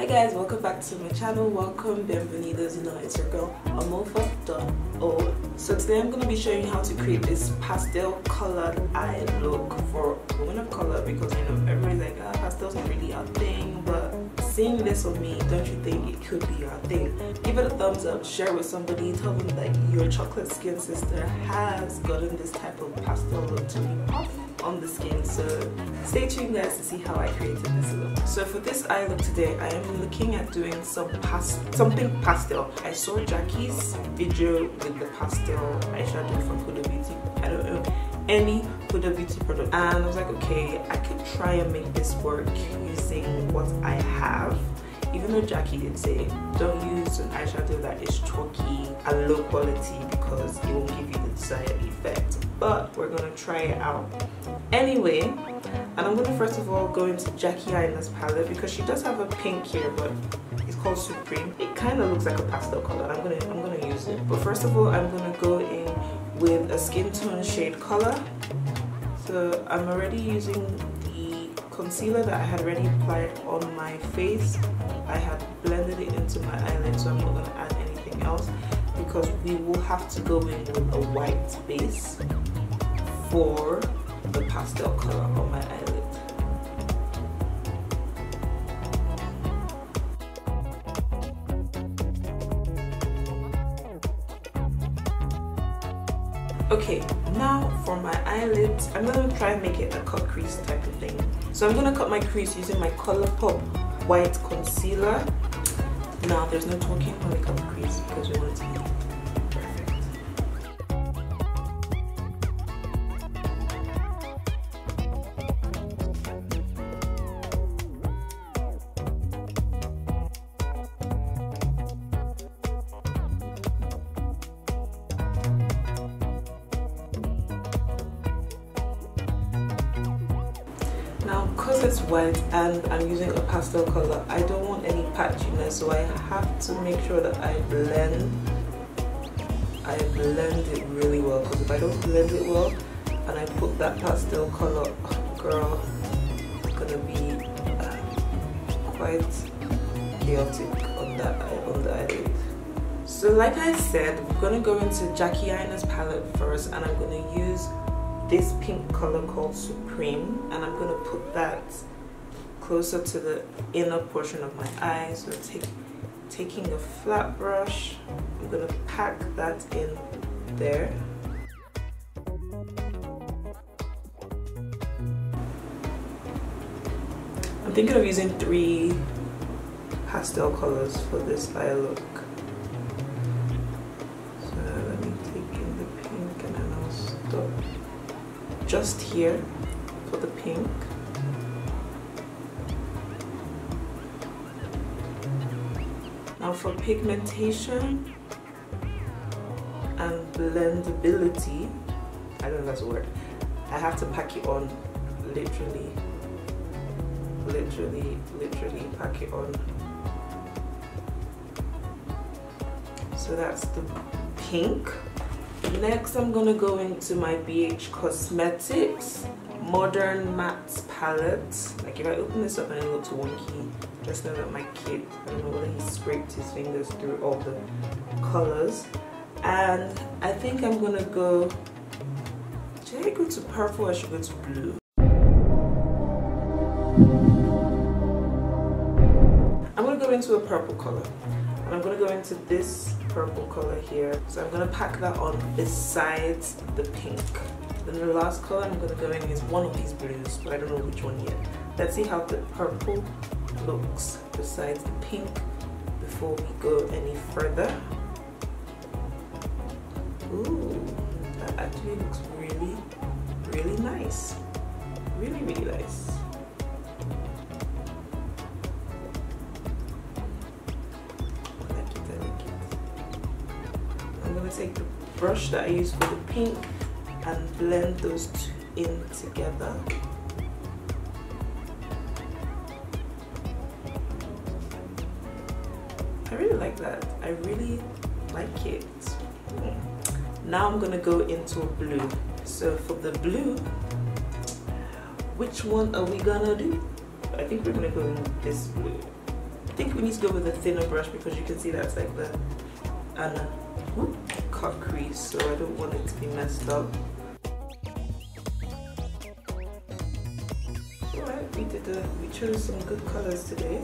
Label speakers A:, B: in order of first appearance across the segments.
A: Hi guys, welcome back to my channel. Welcome, bienvenidos. You know it's your girl Amofa.o. So today I'm going to be showing you how to create this pastel colored eye look for women of color, because you know everybody's like, pastel's not really our thing, but seeing this on me, don't you think it could be our thing? Give it a thumbs up, share it with somebody, tell them that your chocolate skin sister has gotten this type of pastel look to be pop on the skin. So stay tuned guys to see how I created this look. So for this eye look today, I am looking at doing something pastel. I saw Jackie's video with the pastel eyeshadow from Huda Beauty. I don't know any Huda Beauty product, and I was like, okay, I could try and make this work using what I have. Even though Jackie did say don't use an eyeshadow that is chalky and low quality because it won't give you the desired effect, but we're gonna try it out anyway. And I'm gonna first of all go into Jackie Aina's palette, because she does have a pink here, but it's called Supreme. It kind of looks like a pastel color. I'm gonna use it, but first of all I'm gonna go in with a skin tone shade color. So I'm already using the concealer that I had already applied on my face. I had blended it into my eyelid, so I'm not going to add anything else, because we will have to go in with a white base for the pastel color on my eyelid. Okay, now for my eyelids, I'm going to try and make it a cut crease type of thing. So I'm going to cut my crease using my Colourpop white concealer. Now there's no talking when we cut the crease, because we want it to be perfect. Now, because it's white and I'm using a pastel color, I don't want any patchiness, so I have to make sure that I blend it really well, because if I don't blend it well and I put that pastel color, oh, girl, it's gonna be quite chaotic on the eyelid. So like I said, we're gonna go into Jackie Aina's palette first, and I'm gonna use this pink color called Supreme, and I'm gonna put that closer to the inner portion of my eye. So taking a flat brush, I'm gonna pack that in there. I'm thinking of using 3 pastel colors for this eye look. So let me take in the pink, and then I'll stop just here for the pink. Now for pigmentation and blendability, I don't know if that's a word, I have to pack it on, literally pack it on. So that's the pink. Next, I'm gonna go into my Bhcosmetics Modern Matte Palette. Like, if I open this up and it looks wonky, just know that my kid, I don't know whether he scraped his fingers through all the colors. And I think I'm gonna go, should I go to purple or should I go to blue? I'm gonna go into a purple color. And I'm going to go into this purple color here. So I'm going to pack that on besides the pink. Then the last color I'm going to go in is one of these blues, but I don't know which one yet. Let's see how the purple looks besides the pink before we go any further. Ooh, that actually looks really, really nice. Really, really nice. I'm going to take the brush that I used for the pink and blend those two in together. I really like that. I really like it. Now I'm going to go into a blue. So for the blue, which one are we gonna do? I think we're gonna go in this blue. think we need to go with a thinner brush because you can see that's like the cut crease, so I don't want it to be messed up. Alright, we chose some good colors today.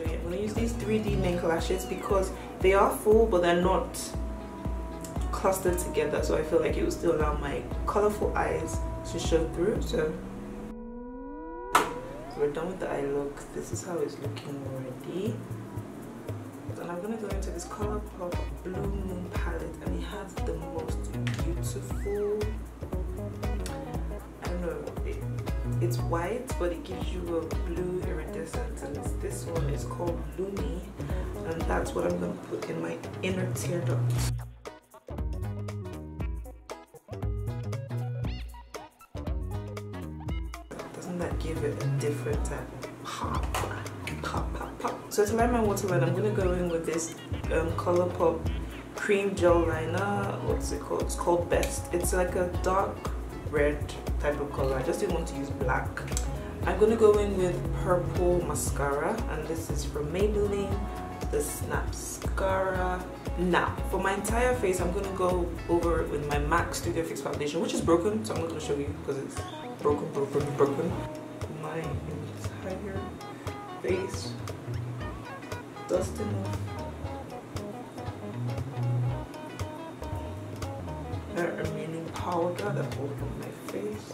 A: I'm going to use these 3D mink lashes because they are full but they're not clustered together, so I feel like it will still allow my colorful eyes to show through. So we're done with the eye look. This is how it's looking already. And I'm going to go into this Colourpop Blue Moon palette, and it has the most beautiful, I don't know, it's white but it gives you a blue iridescence, and this one is called Lumi, and that's what I'm going to put in my inner tear duct. Doesn't that give it a different pop? So to line my waterline, I'm going to go in with this Colourpop cream gel liner. What's it called? It's called Best. It's like a dark red type of color. I just didn't want to use black. I'm going to go in with purple mascara, and this is from Maybelline, the Snapscara. Now, for my entire face, I'm going to go over it with my MAC Studio Fix foundation, which is broken, so I'm not going to show you because it's broken. My entire face, dusting off that remaining powder that all over my face.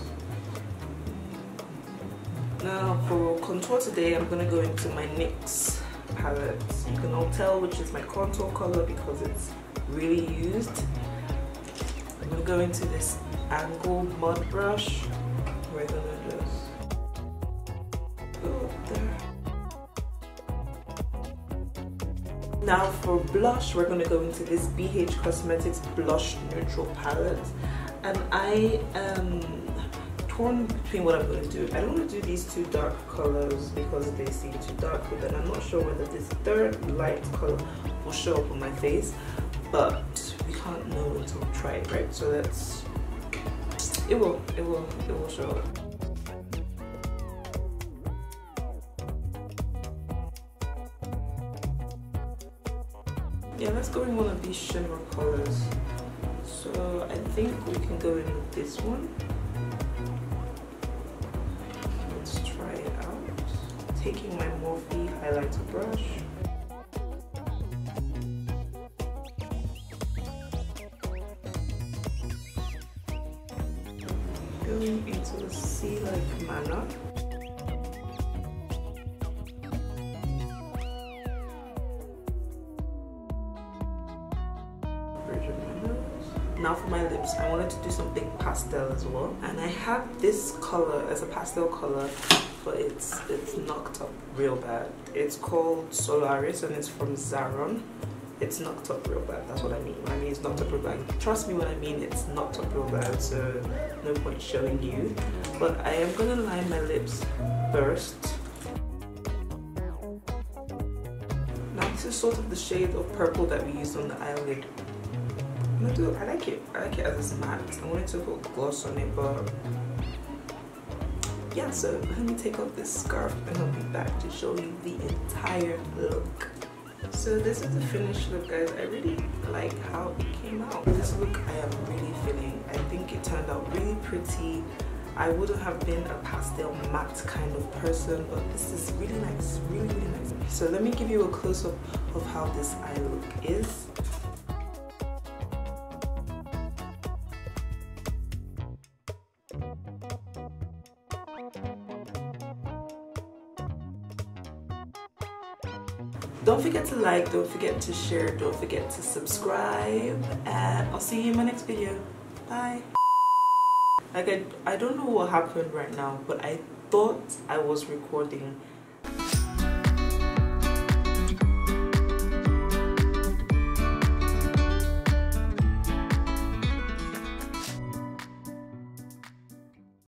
A: Now for contour today, I'm going to go into my NYX palette. You can all tell which is my contour color because it's really used. I'm going to go into this angle mud brush. We're going to just go up there. Now for blush, we're going to go into this Bhcosmetics Blush Neutral palette, and I am torn between what I'm going to do. I don't want to do these two dark colors because they seem too dark, but then I'm not sure whether this third light color will show up on my face, but we can't know until we try it, right? So that's, it will show up. Yeah, let's go in one of these shimmer colors. So I think we can go in with this one. Let's try it out. Taking my Morphe highlighter brush. Going into a sea-like manner. Now for my lips, I wanted to do something pastel as well, and I have this color as a pastel color, but it's knocked up real bad. It's called Solaris and it's from Zaron. It's knocked up real bad. That's what I mean when I mean it's knocked up real bad. Trust me when I mean it's knocked up real bad, so no point showing you. But I am gonna line my lips first. Now this is sort of the shade of purple that we used on the eyelid. I like it as it's matte. I wanted to put gloss on it, but yeah, so let me take off this scarf and I'll be back to show you the entire look. So this is the finished look, guys. I really like how it came out. This look I am really feeling. I think it turned out really pretty. I wouldn't have been a pastel matte kind of person, but this is really nice, really nice. So let me give you a close-up of how this eye look is. Don't forget to like, don't forget to share, don't forget to subscribe, and I'll see you in my next video. Bye. Like I don't know what happened right now, but I thought I was recording